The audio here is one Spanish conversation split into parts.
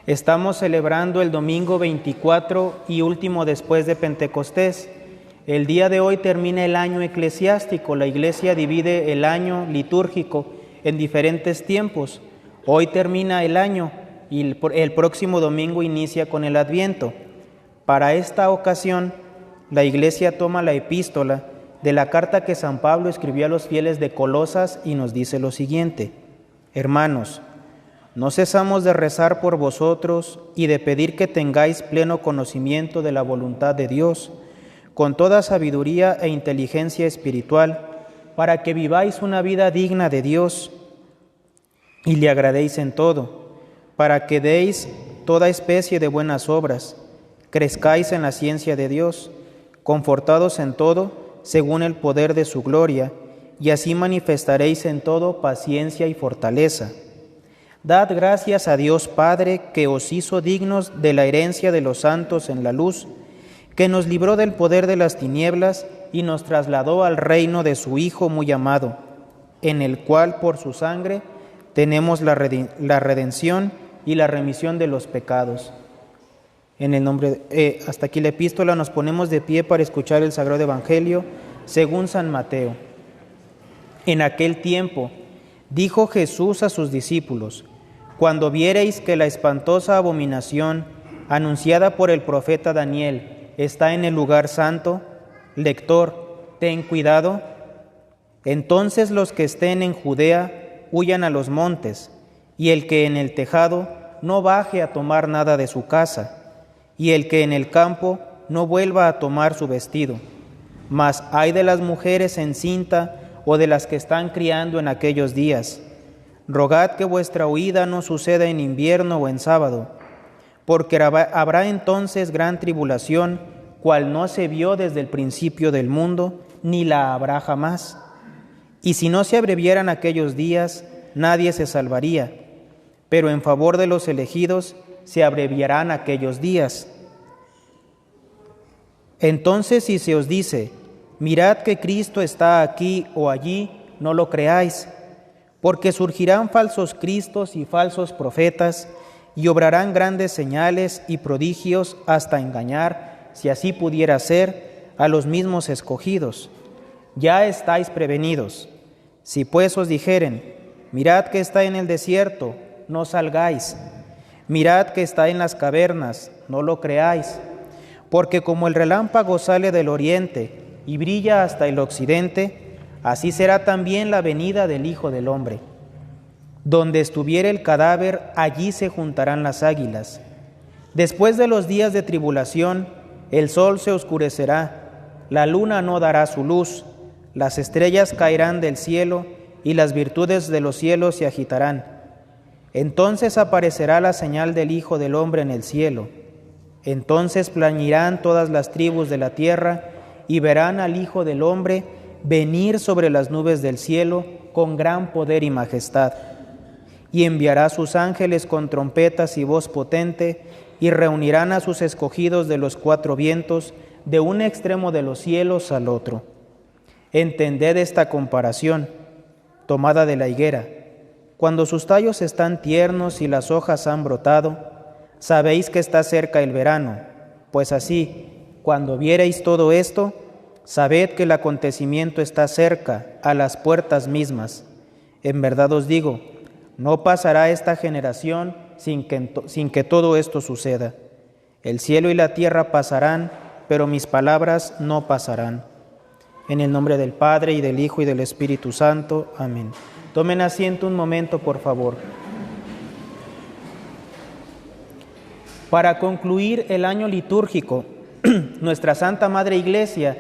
Estamos celebrando el domingo 24 y último después de Pentecostés. El día de hoy termina el año eclesiástico. La Iglesia divide el año litúrgico en diferentes tiempos. Hoy termina el año y el próximo domingo inicia con el Adviento. Para esta ocasión, la Iglesia toma la epístola de la carta que San Pablo escribió a los fieles de Colosas y nos dice lo siguiente: Hermanos, no cesamos de rezar por vosotros y de pedir que tengáis pleno conocimiento de la voluntad de Dios, con toda sabiduría e inteligencia espiritual, para que viváis una vida digna de Dios y le agradéis en todo, para que deis toda especie de buenas obras, crezcáis en la ciencia de Dios, confortados en todo, según el poder de su gloria, y así manifestaréis en todo paciencia y fortaleza. Dad gracias a Dios Padre, que os hizo dignos de la herencia de los santos en la luz, que nos libró del poder de las tinieblas y nos trasladó al reino de su Hijo muy amado, en el cual por su sangre tenemos la redención y la remisión de los pecados. En el nombre hasta aquí la epístola. Nos ponemos de pie para escuchar el Sagrado Evangelio según San Mateo. En aquel tiempo dijo Jesús a sus discípulos: Cuando viereis que la espantosa abominación anunciada por el profeta Daniel está en el lugar santo, lector, ten cuidado. Entonces los que estén en Judea huyan a los montes, y el que en el tejado no baje a tomar nada de su casa, y el que en el campo no vuelva a tomar su vestido. Mas ay de las mujeres encinta o de las que están criando en aquellos días. Rogad que vuestra huida no suceda en invierno o en sábado, porque habrá entonces gran tribulación, cual no se vio desde el principio del mundo, ni la habrá jamás. Y si no se abreviaran aquellos días, nadie se salvaría, pero en favor de los elegidos se abreviarán aquellos días. Entonces, si se os dice: mirad que Cristo está aquí o allí, no lo creáis, porque surgirán falsos cristos y falsos profetas, y obrarán grandes señales y prodigios hasta engañar, si así pudiera ser, a los mismos escogidos. Ya estáis prevenidos. Si pues os dijeren: mirad que está en el desierto, no salgáis. Mirad que está en las cavernas, no lo creáis. Porque como el relámpago sale del oriente y brilla hasta el occidente, así será también la venida del Hijo del Hombre. Donde estuviere el cadáver, allí se juntarán las águilas. Después de los días de tribulación, el sol se oscurecerá, la luna no dará su luz, las estrellas caerán del cielo y las virtudes de los cielos se agitarán. Entonces aparecerá la señal del Hijo del Hombre en el cielo. Entonces plañirán todas las tribus de la tierra y verán al Hijo del Hombre venir sobre las nubes del cielo con gran poder y majestad. Y enviará a sus ángeles con trompetas y voz potente, y reunirán a sus escogidos de los cuatro vientos, de un extremo de los cielos al otro. Entended esta comparación, tomada de la higuera. Cuando sus tallos están tiernos y las hojas han brotado, sabéis que está cerca el verano. Pues así, cuando viereis todo esto, sabed que el acontecimiento está cerca, a las puertas mismas. En verdad os digo, no pasará esta generación sin que todo esto suceda. El cielo y la tierra pasarán, pero mis palabras no pasarán. En el nombre del Padre, y del Hijo, y del Espíritu Santo. Amén. Tomen asiento un momento, por favor. Para concluir el año litúrgico, nuestra Santa Madre Iglesia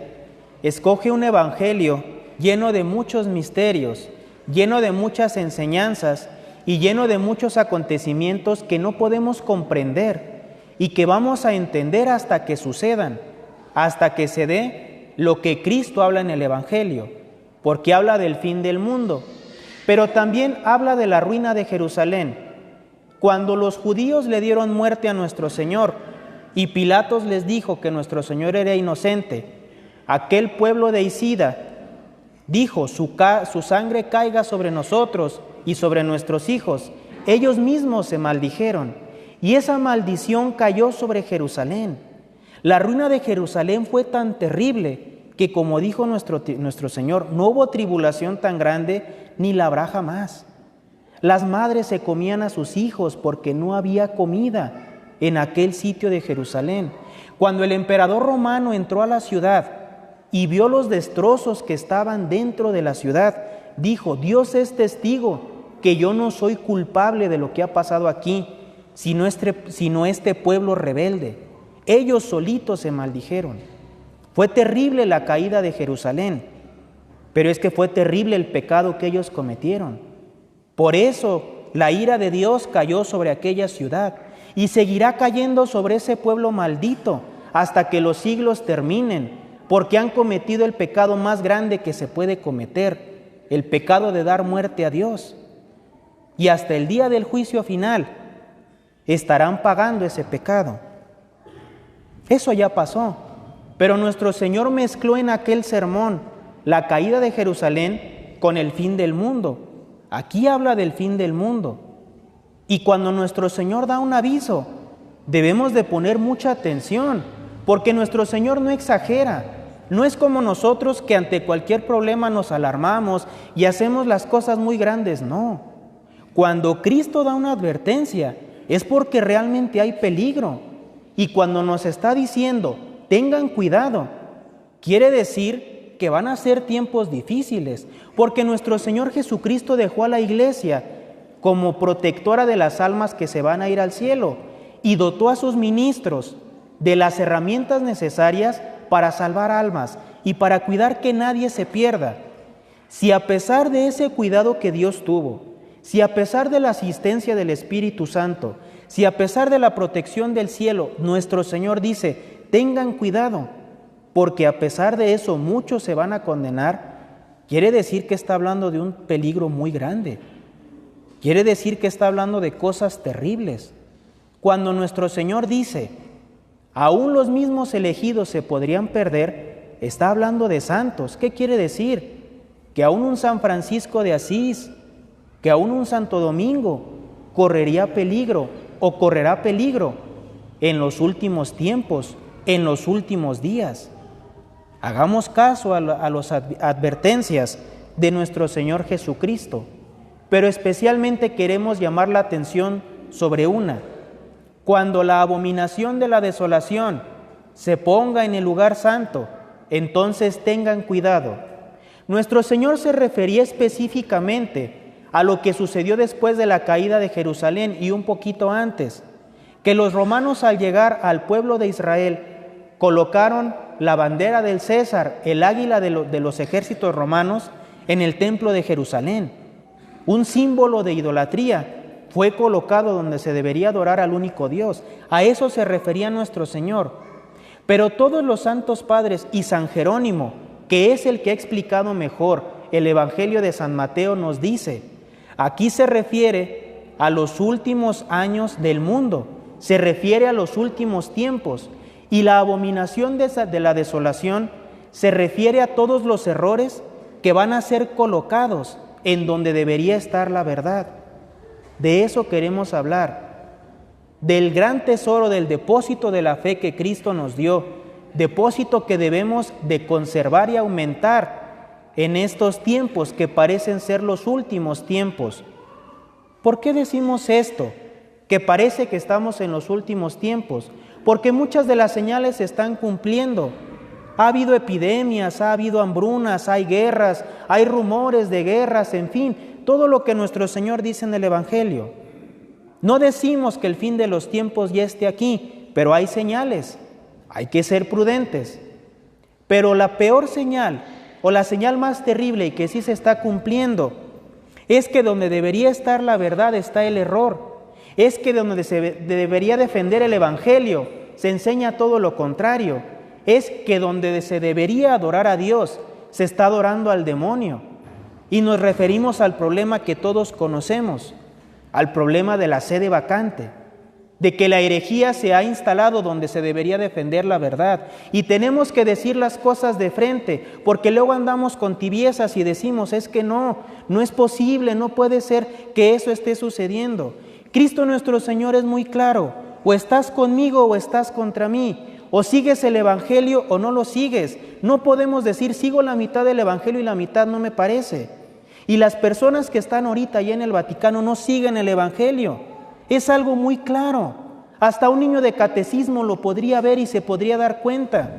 escoge un evangelio lleno de muchos misterios, lleno de muchas enseñanzas y lleno de muchos acontecimientos que no podemos comprender y que vamos a entender hasta que sucedan, hasta que se dé lo que Cristo habla en el evangelio, porque habla del fin del mundo, pero también habla de la ruina de Jerusalén. Cuando los judíos le dieron muerte a nuestro Señor y Pilatos les dijo que nuestro Señor era inocente, aquel pueblo de deicida dijo: su sangre caiga sobre nosotros y sobre nuestros hijos. Ellos mismos se maldijeron y esa maldición cayó sobre Jerusalén. La ruina de Jerusalén fue tan terrible que, como dijo nuestro Señor, no hubo tribulación tan grande ni la habrá jamás. Las madres se comían a sus hijos porque no había comida en aquel sitio de Jerusalén. Cuando el emperador romano entró a la ciudad y vio los destrozos que estaban dentro de la ciudad, dijo: Dios es testigo que yo no soy culpable de lo que ha pasado aquí, sino este pueblo rebelde. Ellos solitos se maldijeron. Fue terrible la caída de Jerusalén, pero es que fue terrible el pecado que ellos cometieron. Por eso la ira de Dios cayó sobre aquella ciudad y seguirá cayendo sobre ese pueblo maldito hasta que los siglos terminen, porque han cometido el pecado más grande que se puede cometer, el pecado de dar muerte a Dios. Y hasta el día del juicio final estarán pagando ese pecado. Eso ya pasó, pero nuestro Señor mezcló en aquel sermón la caída de Jerusalén con el fin del mundo. Aquí habla del fin del mundo. Y cuando nuestro Señor da un aviso, debemos de poner mucha atención, porque nuestro Señor no exagera. No es como nosotros que ante cualquier problema nos alarmamos y hacemos las cosas muy grandes, no. Cuando Cristo da una advertencia, es porque realmente hay peligro. Y cuando nos está diciendo, tengan cuidado, quiere decir que van a ser tiempos difíciles, porque nuestro Señor Jesucristo dejó a la iglesia como protectora de las almas que se van a ir al cielo y dotó a sus ministros de las herramientas necesarias para salvar almas y para cuidar que nadie se pierda. Si a pesar de ese cuidado que Dios tuvo, si a pesar de la asistencia del Espíritu Santo, si a pesar de la protección del cielo, nuestro Señor dice, tengan cuidado, porque a pesar de eso muchos se van a condenar, quiere decir que está hablando de un peligro muy grande. Quiere decir que está hablando de cosas terribles. Cuando nuestro Señor dice, aún los mismos elegidos se podrían perder, está hablando de santos. ¿Qué quiere decir? Que aún un San Francisco de Asís, que aún un Santo Domingo correría peligro o correrá peligro en los últimos tiempos, en los últimos días. Hagamos caso a las advertencias de nuestro Señor Jesucristo, pero especialmente queremos llamar la atención sobre una. Cuando la abominación de la desolación se ponga en el lugar santo, entonces tengan cuidado. Nuestro Señor se refería específicamente a lo que sucedió después de la caída de Jerusalén y un poquito antes, que los romanos al llegar al pueblo de Israel colocaron la bandera del César, el águila de los ejércitos romanos, en el templo de Jerusalén. Un símbolo de idolatría fue colocado donde se debería adorar al único Dios. A eso se refería nuestro Señor. Pero todos los santos padres y San Jerónimo, que es el que ha explicado mejor el Evangelio de San Mateo, nos dice, aquí se refiere a los últimos años del mundo, se refiere a los últimos tiempos, y la abominación de la desolación se refiere a todos los errores que van a ser colocados en donde debería estar la verdad. De eso queremos hablar, del gran tesoro del depósito de la fe que Cristo nos dio, depósito que debemos de conservar y aumentar en estos tiempos que parecen ser los últimos tiempos. ¿Por qué decimos esto? Que parece que estamos en los últimos tiempos, porque muchas de las señales se están cumpliendo. Ha habido epidemias, ha habido hambrunas, hay guerras, hay rumores de guerras, en fin, todo lo que nuestro Señor dice en el Evangelio. No decimos que el fin de los tiempos ya esté aquí, pero hay señales, hay que ser prudentes. Pero la peor señal, o la señal más terrible y que sí se está cumpliendo, es que donde debería estar la verdad está el error. Es que donde se debería defender el Evangelio se enseña todo lo contrario. Es que donde se debería adorar a Dios se está adorando al demonio. Y nos referimos al problema que todos conocemos, al problema de la sede vacante, de que la herejía se ha instalado donde se debería defender la verdad. Y tenemos que decir las cosas de frente, porque luego andamos con tibiezas y decimos, es que no es posible, no puede ser que eso esté sucediendo. Cristo nuestro Señor es muy claro, O estás conmigo o estás contra mí. O sigues el Evangelio o no lo sigues. No podemos decir, sigo la mitad del Evangelio y la mitad no me parece. Y las personas que están ahorita allá en el Vaticano no siguen el Evangelio. Es algo muy claro. Hasta un niño de catecismo lo podría ver y se podría dar cuenta.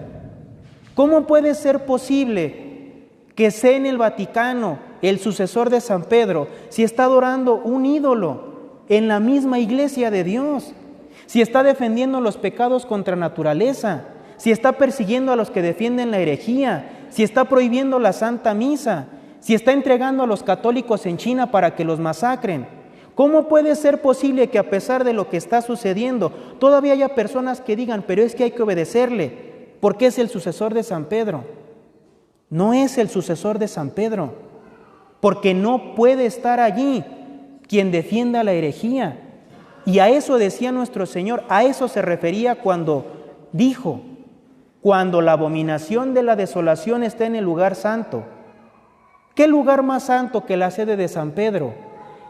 ¿Cómo puede ser posible que sea en el Vaticano el sucesor de San Pedro si está adorando un ídolo en la misma iglesia de Dios? Si está defendiendo los pecados contra naturaleza, si está persiguiendo a los que defienden la herejía, si está prohibiendo la Santa Misa, si está entregando a los católicos en China para que los masacren. ¿Cómo puede ser posible que a pesar de lo que está sucediendo, todavía haya personas que digan, pero es que hay que obedecerle, porque es el sucesor de San Pedro? No es el sucesor de San Pedro, porque no puede estar allí quien defienda la herejía. Y a eso decía nuestro Señor, a eso se refería cuando dijo, cuando la abominación de la desolación está en el lugar santo. ¿Qué lugar más santo que la sede de San Pedro?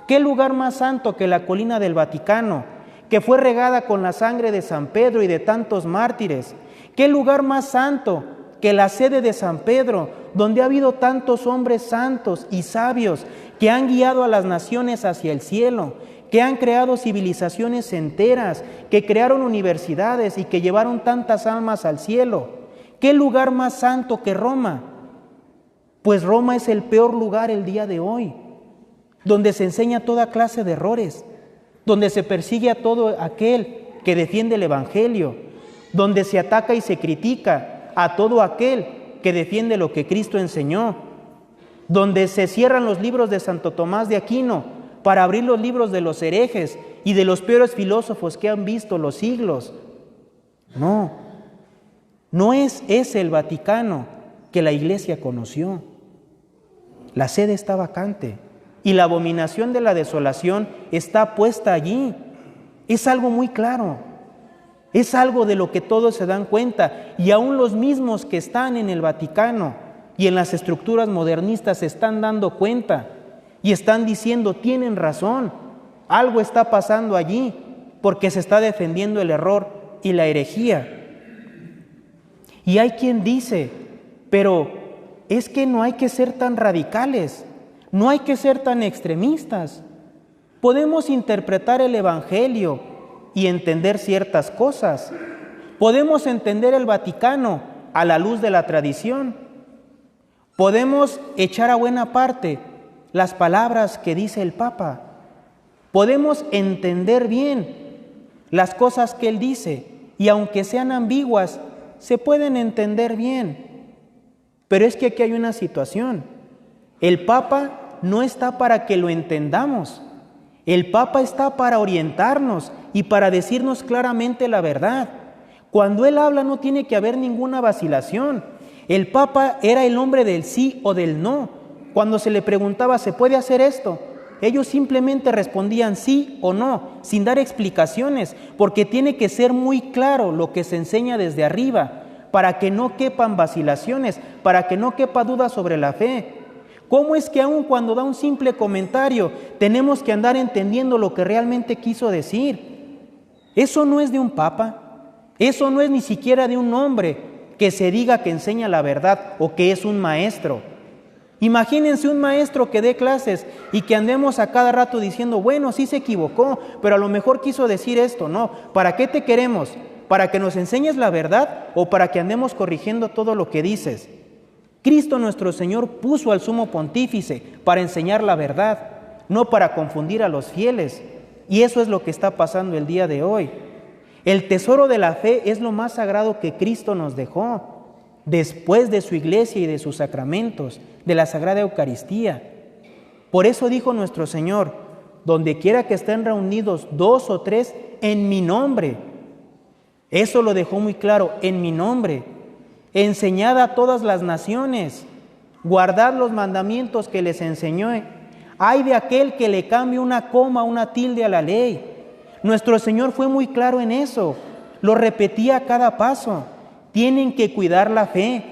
¿Qué lugar más santo que la colina del Vaticano, que fue regada con la sangre de San Pedro y de tantos mártires? ¿Qué lugar más santo que la sede de San Pedro, donde ha habido tantos hombres santos y sabios que han guiado a las naciones hacia el cielo, que han creado civilizaciones enteras, que crearon universidades y que llevaron tantas almas al cielo? ¿Qué lugar más santo que Roma? Pues Roma es el peor lugar el día de hoy, donde se enseña toda clase de errores, donde se persigue a todo aquel que defiende el Evangelio, donde se ataca y se critica a todo aquel que defiende lo que Cristo enseñó, donde se cierran los libros de Santo Tomás de Aquino para abrir los libros de los herejes y de los peores filósofos que han visto los siglos. No es ese el Vaticano que la Iglesia conoció. La sede está vacante y la abominación de la desolación está puesta allí. Es algo muy claro, es algo de lo que todos se dan cuenta, y aún los mismos que están en el Vaticano y en las estructuras modernistas se están dando cuenta y están diciendo, tienen razón, algo está pasando allí porque se está defendiendo el error y la herejía. Y hay quien dice, pero es que no hay que ser tan radicales, no hay que ser tan extremistas. Podemos interpretar el Evangelio y entender ciertas cosas. Podemos entender el Vaticano a la luz de la tradición. Podemos echar a buena parte las palabras que dice el Papa. Podemos entender bien las cosas que él dice y aunque sean ambiguas, se pueden entender bien. Pero es que aquí hay una situación. El Papa no está para que lo entendamos. El Papa está para orientarnos y para decirnos claramente la verdad. Cuando él habla no tiene que haber ninguna vacilación. El Papa era el hombre del sí o del no. Cuando se le preguntaba, ¿se puede hacer esto?, ellos simplemente respondían sí o no, sin dar explicaciones, porque tiene que ser muy claro lo que se enseña desde arriba, para que no quepan vacilaciones, para que no quepa duda sobre la fe. ¿Cómo es que aun cuando da un simple comentario tenemos que andar entendiendo lo que realmente quiso decir? Eso no es de un papa, eso no es ni siquiera de un hombre que se diga que enseña la verdad o que es un maestro. Imagínense un maestro que dé clases y que andemos a cada rato diciendo, bueno, sí se equivocó, pero a lo mejor quiso decir esto. No, ¿para qué te queremos? ¿Para que nos enseñes la verdad o para que andemos corrigiendo todo lo que dices? Cristo nuestro Señor puso al sumo pontífice para enseñar la verdad, no para confundir a los fieles. Y eso es lo que está pasando el día de hoy. El tesoro de la fe es lo más sagrado que Cristo nos dejó, después de su iglesia y de sus sacramentos, de la Sagrada Eucaristía. Por eso dijo nuestro Señor, donde quiera que estén reunidos 2 o 3 en mi nombre. Eso lo dejó muy claro, en mi nombre. Enseñad a todas las naciones, guardad los mandamientos que les enseñó. Ay de aquel que le cambie una coma, una tilde a la ley. Nuestro Señor fue muy claro en eso, lo repetía a cada paso. Tienen que cuidar la fe,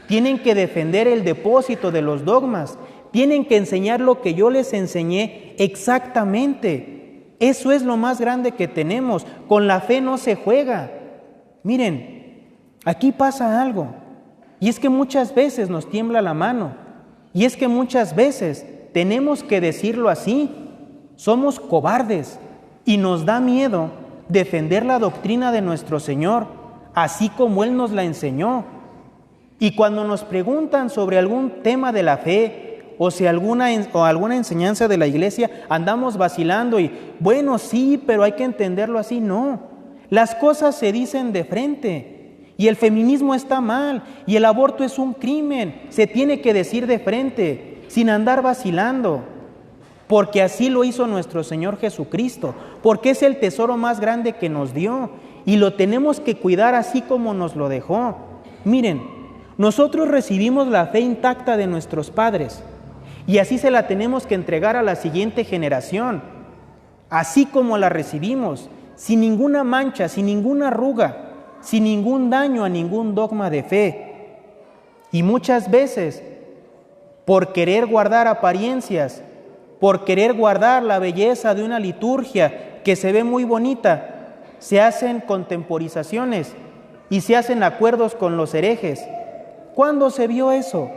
tienen que defender el depósito de los dogmas, tienen que enseñar lo que yo les enseñé exactamente. Eso es lo más grande que tenemos. Con la fe no se juega. Miren, aquí pasa algo. Y es que muchas veces nos tiembla la mano. Y es que muchas veces tenemos que decirlo así. Somos cobardes y nos da miedo defender la doctrina de nuestro Señor, así como Él nos la enseñó. Y cuando nos preguntan sobre algún tema de la fe o si alguna enseñanza de la iglesia, andamos vacilando y, bueno, sí, pero hay que entenderlo así. No, las cosas se dicen de frente. Y el feminismo está mal, y el aborto es un crimen. Se tiene que decir de frente, sin andar vacilando. Porque así lo hizo nuestro Señor Jesucristo, porque es el tesoro más grande que nos dio, y lo tenemos que cuidar así como nos lo dejó. Miren, nosotros recibimos la fe intacta de nuestros padres, y así se la tenemos que entregar a la siguiente generación, así como la recibimos, sin ninguna mancha, sin ninguna arruga, sin ningún daño a ningún dogma de fe. Y muchas veces, por querer guardar apariencias, por querer guardar la belleza de una liturgia que se ve muy bonita, se hacen contemporizaciones y se hacen acuerdos con los herejes. ¿Cuándo se vio eso?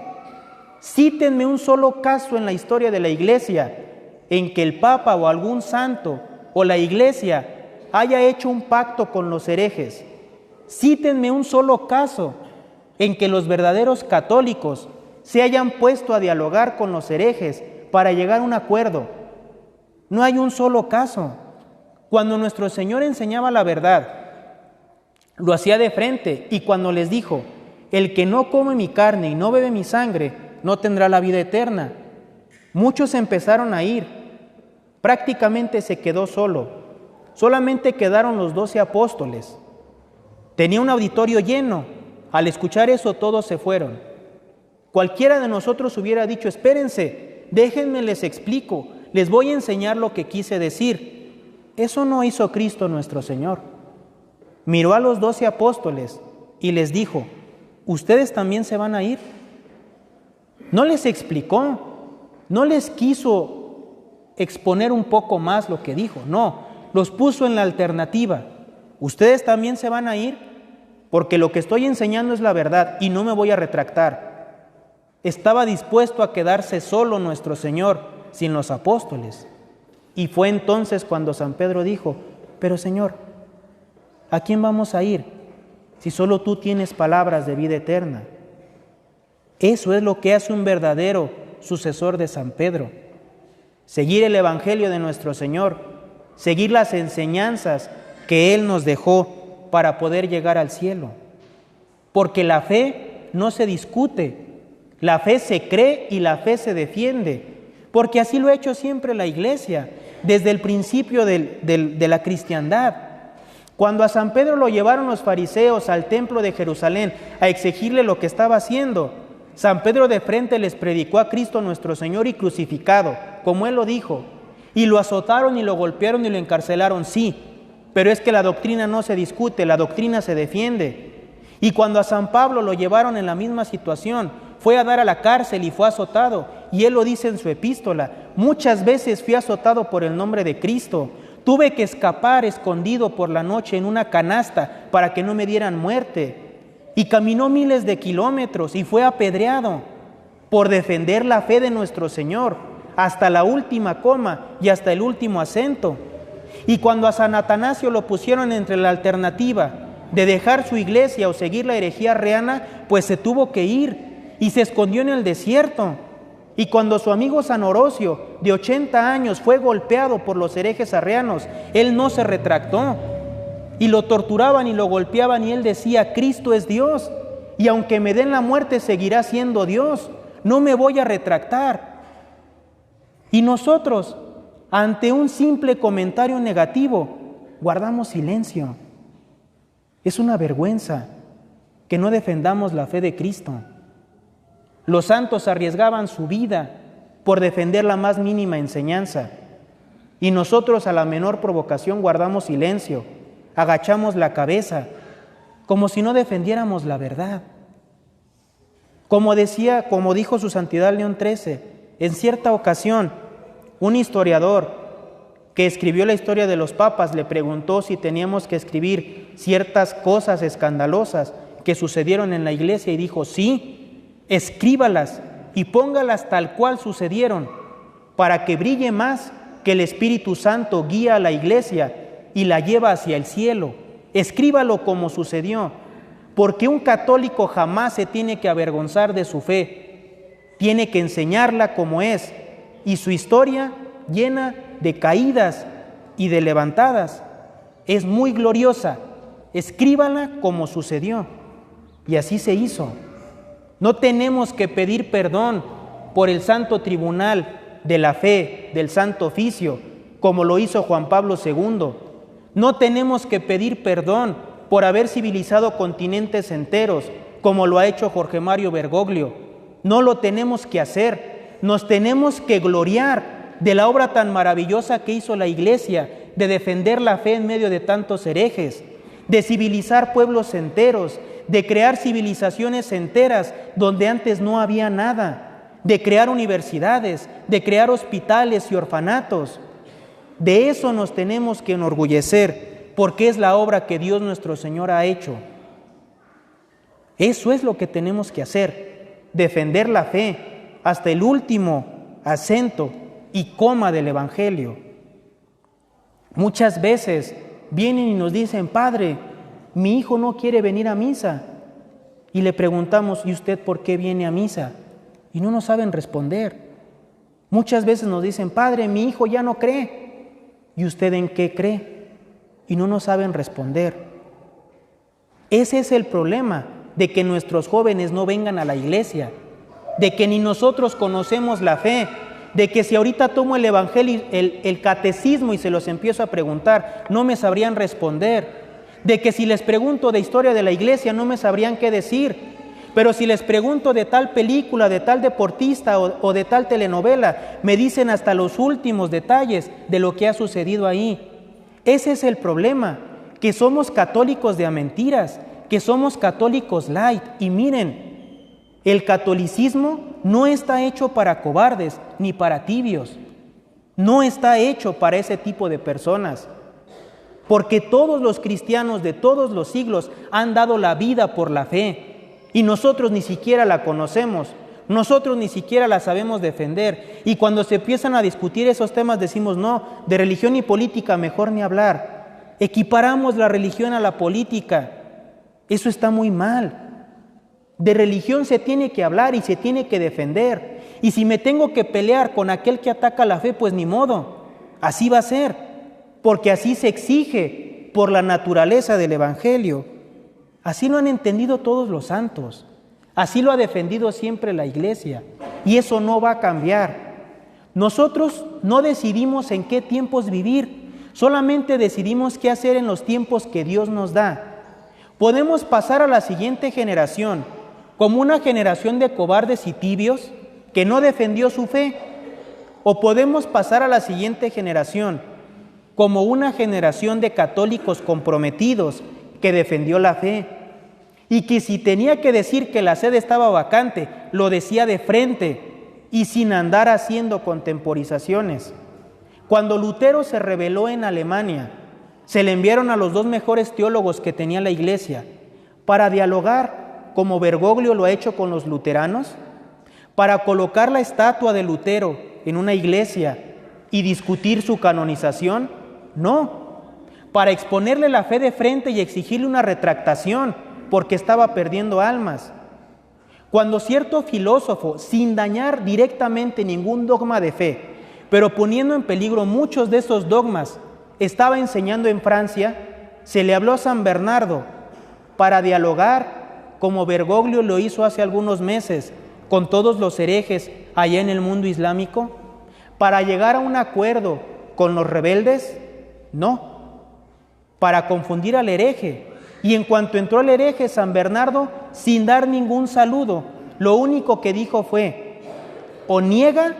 Cítenme un solo caso en la historia de la Iglesia en que el Papa o algún santo o la Iglesia haya hecho un pacto con los herejes. Cítenme un solo caso en que los verdaderos católicos se hayan puesto a dialogar con los herejes para llegar a un acuerdo. No hay un solo caso. Cuando nuestro Señor enseñaba la verdad, lo hacía de frente, y cuando les dijo, el que no come mi carne y no bebe mi sangre, no tendrá la vida eterna, muchos empezaron a ir. Prácticamente se quedó solo. Solamente quedaron los 12 apóstoles. Tenía un auditorio lleno. Al escuchar eso, todos se fueron. Cualquiera de nosotros hubiera dicho, espérense, déjenme les explico, les voy a enseñar lo que quise decir. Eso no hizo Cristo nuestro Señor. Miró a los 12 apóstoles y les dijo, ¿ustedes también se van a ir? No les explicó, no les quiso exponer un poco más lo que dijo, no, los puso en la alternativa. ¿Ustedes también se van a ir? Porque lo que estoy enseñando es la verdad y no me voy a retractar. Estaba dispuesto a quedarse solo nuestro Señor sin los apóstoles. Y fue entonces cuando San Pedro dijo, pero Señor, ¿a quién vamos a ir si solo tú tienes palabras de vida eterna? Eso es lo que hace un verdadero sucesor de San Pedro. Seguir el Evangelio de nuestro Señor, seguir las enseñanzas que Él nos dejó para poder llegar al cielo. Porque la fe no se discute, la fe se cree y la fe se defiende, porque así lo ha hecho siempre la Iglesia, desde el principio de la cristiandad. Cuando a San Pedro lo llevaron los fariseos al templo de Jerusalén a exigirle lo que estaba haciendo, San Pedro de frente les predicó a Cristo nuestro Señor y crucificado, como Él lo dijo, y lo azotaron y lo golpearon y lo encarcelaron, sí, pero es que la doctrina no se discute, la doctrina se defiende. Y cuando a San Pablo lo llevaron en la misma situación, fue a dar a la cárcel y fue azotado, y él lo dice en su epístola, muchas veces fui azotado por el nombre de Cristo, tuve que escapar escondido por la noche en una canasta para que no me dieran muerte, y caminó miles de kilómetros y fue apedreado por defender la fe de nuestro Señor, hasta la última coma y hasta el último acento. Y cuando a San Atanasio lo pusieron entre la alternativa de dejar su iglesia o seguir la herejía arriana, pues se tuvo que ir y se escondió en el desierto. Y cuando su amigo San Orosio, de 80 años, fue golpeado por los herejes arrianos, él no se retractó. Y lo torturaban y lo golpeaban y él decía, Cristo es Dios, y aunque me den la muerte seguirá siendo Dios, no me voy a retractar. Y nosotros, ante un simple comentario negativo, guardamos silencio. Es una vergüenza que no defendamos la fe de Cristo. Los santos arriesgaban su vida por defender la más mínima enseñanza. Y nosotros a la menor provocación guardamos silencio, agachamos la cabeza, como si no defendiéramos la verdad. Como dijo su Santidad León XIII, en cierta ocasión, un historiador que escribió la historia de los papas, le preguntó si teníamos que escribir ciertas cosas escandalosas que sucedieron en la iglesia y dijo, sí, escríbalas y póngalas tal cual sucedieron, para que brille más que el Espíritu Santo guía a la iglesia y la lleva hacia el cielo. Escríbalo como sucedió, porque un católico jamás se tiene que avergonzar de su fe, tiene que enseñarla como es, y su historia, llena de caídas y de levantadas, es muy gloriosa. Escríbala como sucedió. Y así se hizo. No tenemos que pedir perdón por el Santo Tribunal de la Fe, del Santo Oficio, como lo hizo Juan Pablo II. No tenemos que pedir perdón por haber civilizado continentes enteros, como lo ha hecho Jorge Mario Bergoglio. No lo tenemos que hacer. Nos tenemos que gloriar de la obra tan maravillosa que hizo la Iglesia, de defender la fe en medio de tantos herejes, de civilizar pueblos enteros, de crear civilizaciones enteras donde antes no había nada, de crear universidades, de crear hospitales y orfanatos. De eso nos tenemos que enorgullecer, porque es la obra que Dios nuestro Señor ha hecho. Eso es lo que tenemos que hacer, defender la fe hasta el último acento y coma del Evangelio. Muchas veces vienen y nos dicen, Padre, mi hijo no quiere venir a misa. Y le preguntamos, ¿y usted por qué viene a misa? Y no nos saben responder. Muchas veces nos dicen, Padre, mi hijo ya no cree. ¿Y usted en qué cree? Y no nos saben responder. Ese es el problema de que nuestros jóvenes no vengan a la iglesia, de que ni nosotros conocemos la fe, de que si ahorita tomo el Evangelio, el catecismo y se los empiezo a preguntar, no me sabrían responder, de que si les pregunto de historia de la iglesia no me sabrían qué decir, pero si les pregunto de tal película, de tal deportista o de tal telenovela, me dicen hasta los últimos detalles de lo que ha sucedido ahí. Ese es el problema, que somos católicos de a mentiras, que somos católicos light. Y miren, el catolicismo no está hecho para cobardes ni para tibios. No está hecho para ese tipo de personas. Porque todos los cristianos de todos los siglos han dado la vida por la fe. Y nosotros ni siquiera la conocemos. Nosotros ni siquiera la sabemos defender. Y cuando se empiezan a discutir esos temas decimos, no, de religión y política mejor ni hablar. Equiparamos la religión a la política. Eso está muy mal. De religión se tiene que hablar y se tiene que defender. Y si me tengo que pelear con aquel que ataca la fe, pues ni modo. Así va a ser, porque así se exige por la naturaleza del Evangelio. Así lo han entendido todos los santos. Así lo ha defendido siempre la Iglesia. Y eso no va a cambiar. Nosotros no decidimos en qué tiempos vivir. Solamente decidimos qué hacer en los tiempos que Dios nos da. Podemos pasar a la siguiente generación como una generación de cobardes y tibios que no defendió su fe, o podemos pasar a la siguiente generación como una generación de católicos comprometidos que defendió la fe, y que si tenía que decir que la sede estaba vacante, lo decía de frente y sin andar haciendo contemporizaciones. Cuando Lutero se rebeló en Alemania, se le enviaron a los dos mejores teólogos que tenía la Iglesia para dialogar, como Bergoglio lo ha hecho con los luteranos, para colocar la estatua de Lutero en una iglesia y discutir su canonización. No, para exponerle la fe de frente y exigirle una retractación porque estaba perdiendo almas. Cuando cierto filósofo, sin dañar directamente ningún dogma de fe, pero poniendo en peligro muchos de esos dogmas, estaba enseñando en Francia, se le habló a San Bernardo para dialogar, como Bergoglio lo hizo hace algunos meses, con todos los herejes allá en el mundo islámico, para llegar a un acuerdo con los rebeldes. No, para confundir al hereje. Y en cuanto entró el hereje, San Bernardo, sin dar ningún saludo, lo único que dijo fue, o niega,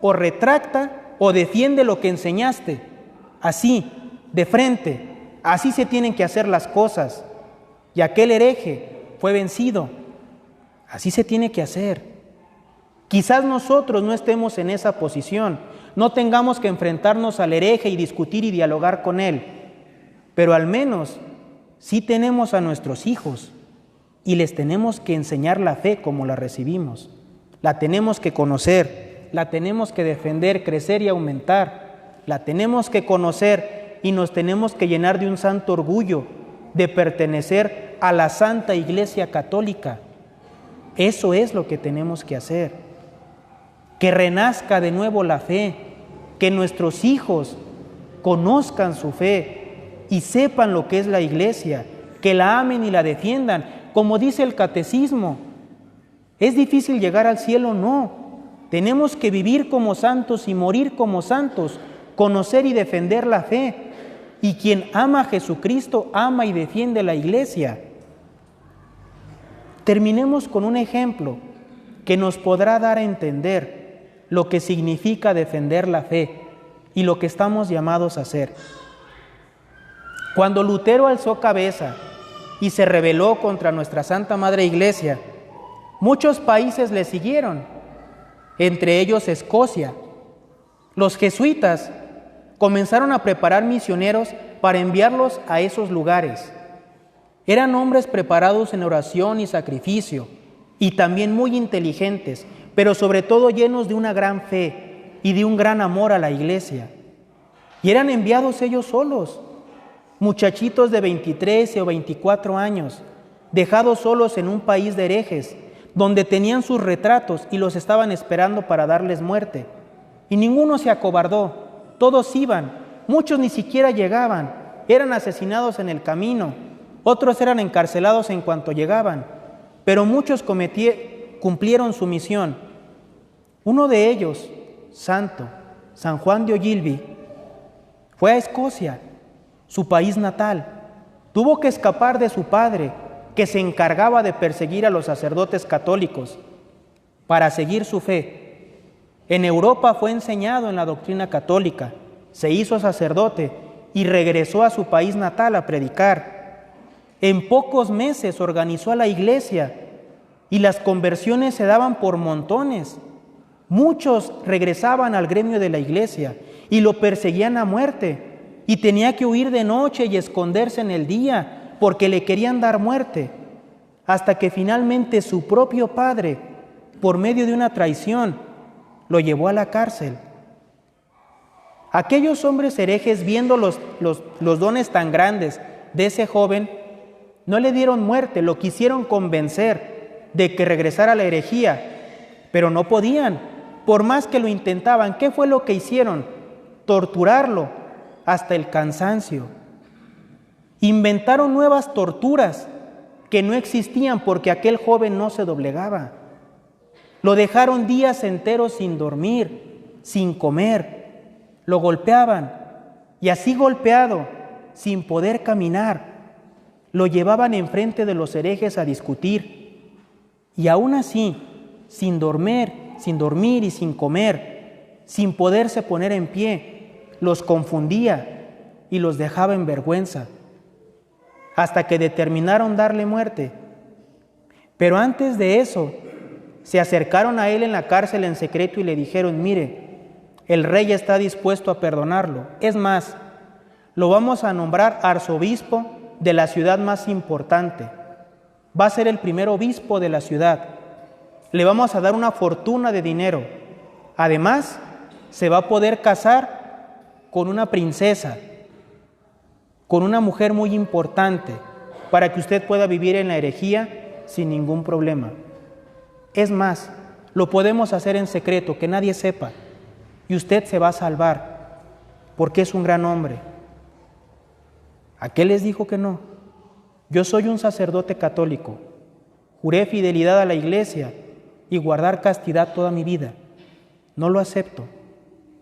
o retracta, o defiende lo que enseñaste. Así, de frente, así se tienen que hacer las cosas. Y aquel hereje fue vencido. Así se tiene que hacer. Quizás nosotros no estemos en esa posición. no tengamos que enfrentarnos al hereje y discutir y dialogar con él, pero al menos sí tenemos a nuestros hijos y les tenemos que enseñar la fe como la recibimos. La tenemos que conocer, la tenemos que defender, crecer y aumentar. La tenemos que conocer y nos tenemos que llenar de un santo orgullo de pertenecer a la Santa Iglesia Católica. Eso es lo que tenemos que hacer. Que renazca de nuevo la fe, que nuestros hijos conozcan su fe y sepan lo que es la Iglesia, que la amen y la defiendan. Como dice el Catecismo, ¿es difícil llegar al cielo? No. Tenemos que vivir como santos y morir como santos, conocer y defender la fe. Y quien ama a Jesucristo, ama y defiende la Iglesia. Terminemos con un ejemplo que nos podrá dar a entender lo que significa defender la fe y lo que estamos llamados a hacer. Cuando Lutero alzó cabeza y se rebeló contra nuestra Santa Madre Iglesia, muchos países le siguieron, entre ellos Escocia. Los jesuitas comenzaron a preparar misioneros para enviarlos a esos lugares. Eran hombres preparados en oración y sacrificio, y también muy inteligentes, pero sobre todo llenos de una gran fe y de un gran amor a la Iglesia. Y eran enviados ellos solos, muchachitos de 23 o 24 años, dejados solos en un país de herejes, donde tenían sus retratos y los estaban esperando para darles muerte. Y ninguno se acobardó, todos iban, muchos ni siquiera llegaban, eran asesinados en el camino, otros eran encarcelados en cuanto llegaban, pero muchos cumplieron su misión. Uno de ellos, santo, San Juan de Ogilvy, fue a Escocia, su país natal. Tuvo que escapar de su padre, que se encargaba de perseguir a los sacerdotes católicos, para seguir su fe. En Europa fue enseñado en la doctrina católica, se hizo sacerdote y regresó a su país natal a predicar. En pocos meses organizó a la Iglesia y las conversiones se daban por montones. Muchos regresaban al gremio de la Iglesia y lo perseguían a muerte, y tenía que huir de noche y esconderse en el día porque le querían dar muerte, hasta que finalmente su propio padre, por medio de una traición, lo llevó a la cárcel. Aquellos hombres herejes, viendo los dones tan grandes de ese joven, no le dieron muerte, lo quisieron convencer de que regresara a la herejía, pero no podían, por más que lo intentaban. ¿Qué fue lo que hicieron? Torturarlo hasta el cansancio. Inventaron nuevas torturas que no existían porque aquel joven no se doblegaba. Lo dejaron días enteros sin dormir, sin comer. Lo golpeaban y así golpeado, sin poder caminar, lo llevaban enfrente de los herejes a discutir. Y aún así, sin dormir y sin comer, sin poderse poner en pie, los confundía y los dejaba en vergüenza, hasta que determinaron darle muerte. Pero antes de eso, se acercaron a él en la cárcel en secreto y le dijeron: mire, el rey está dispuesto a perdonarlo. Es más, lo vamos a nombrar arzobispo de la ciudad más importante. Va a ser el primer obispo de la ciudad. Le vamos a dar una fortuna de dinero. Además, se va a poder casar con una princesa, con una mujer muy importante, para que usted pueda vivir en la herejía sin ningún problema. Es más, lo podemos hacer en secreto, que nadie sepa, y usted se va a salvar, porque es un gran hombre. ¿A qué les dijo que no? Yo soy un sacerdote católico, juré fidelidad a la Iglesia y guardar castidad toda mi vida. No lo acepto.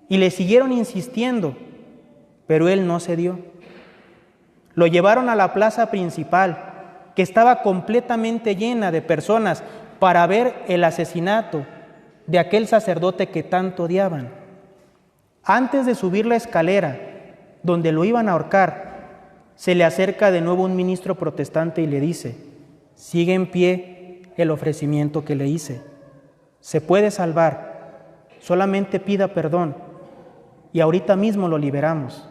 Y le siguieron insistiendo, pero él no cedió. Lo llevaron a la plaza principal, que estaba completamente llena de personas, para ver el asesinato de aquel sacerdote que tanto odiaban. Antes de subir la escalera, donde lo iban a ahorcar, se le acerca de nuevo un ministro protestante y le dice: sigue en pie el ofrecimiento que le hice. Se puede salvar, solamente pida perdón y ahorita mismo lo liberamos.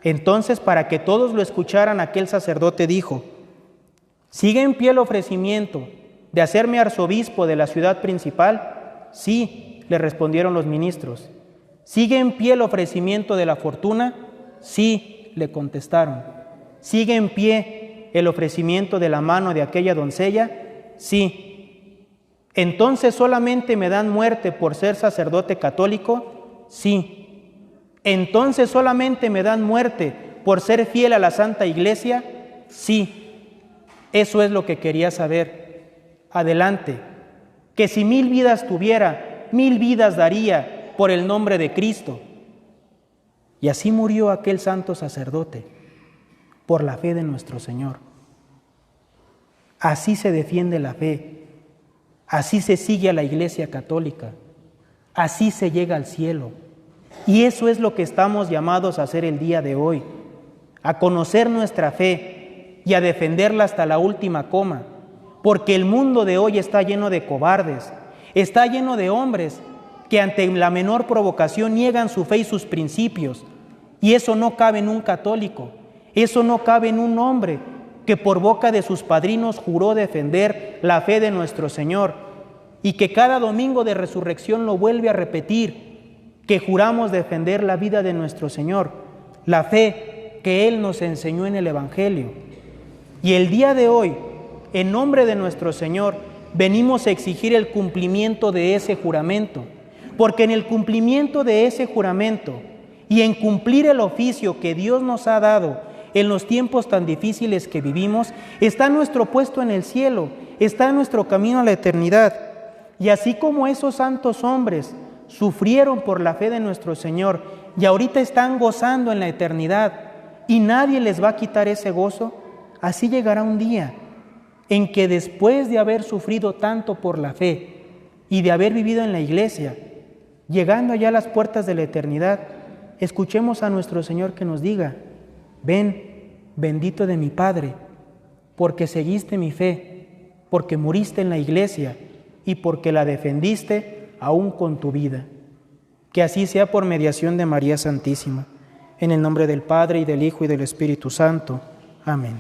Entonces, para que todos lo escucharan, aquel sacerdote dijo: ¿sigue en pie el ofrecimiento de hacerme arzobispo de la ciudad principal? Sí, le respondieron los ministros. ¿Sigue en pie el ofrecimiento de la fortuna? Sí, le contestaron. ¿Sigue en pie el ofrecimiento de la mano de aquella doncella? Sí. ¿Entonces solamente me dan muerte por ser sacerdote católico? Sí. ¿Entonces solamente me dan muerte por ser fiel a la Santa Iglesia? Sí. Eso es lo que quería saber. Adelante. Que si 1000 vidas tuviera, 1000 vidas daría por el nombre de Cristo. Y así murió aquel santo sacerdote, por la fe de nuestro Señor. Así se defiende la fe, así se sigue a la Iglesia católica, así se llega al cielo. Y eso es lo que estamos llamados a hacer el día de hoy, a conocer nuestra fe y a defenderla hasta la última coma, porque el mundo de hoy está lleno de cobardes, está lleno de hombres que ante la menor provocación niegan su fe y sus principios, y eso no cabe en un católico, eso no cabe en un hombre que por boca de sus padrinos juró defender la fe de nuestro Señor y que cada domingo de resurrección lo vuelve a repetir, que juramos defender la vida de nuestro Señor, la fe que Él nos enseñó en el Evangelio. Y el día de hoy, en nombre de nuestro Señor, venimos a exigir el cumplimiento de ese juramento, porque en el cumplimiento de ese juramento y en cumplir el oficio que Dios nos ha dado en los tiempos tan difíciles que vivimos, está nuestro puesto en el cielo, está nuestro camino a la eternidad. Y así como esos santos hombres sufrieron por la fe de nuestro Señor y ahorita están gozando en la eternidad y nadie les va a quitar ese gozo, así llegará un día en que después de haber sufrido tanto por la fe y de haber vivido en la iglesia, llegando allá a las puertas de la eternidad, escuchemos a nuestro Señor que nos diga: ven, bendito de mi Padre, porque seguiste mi fe, porque muriste en la iglesia y porque la defendiste aún con tu vida. Que así sea por mediación de María Santísima. En el nombre del Padre, y del Hijo, y del Espíritu Santo. Amén.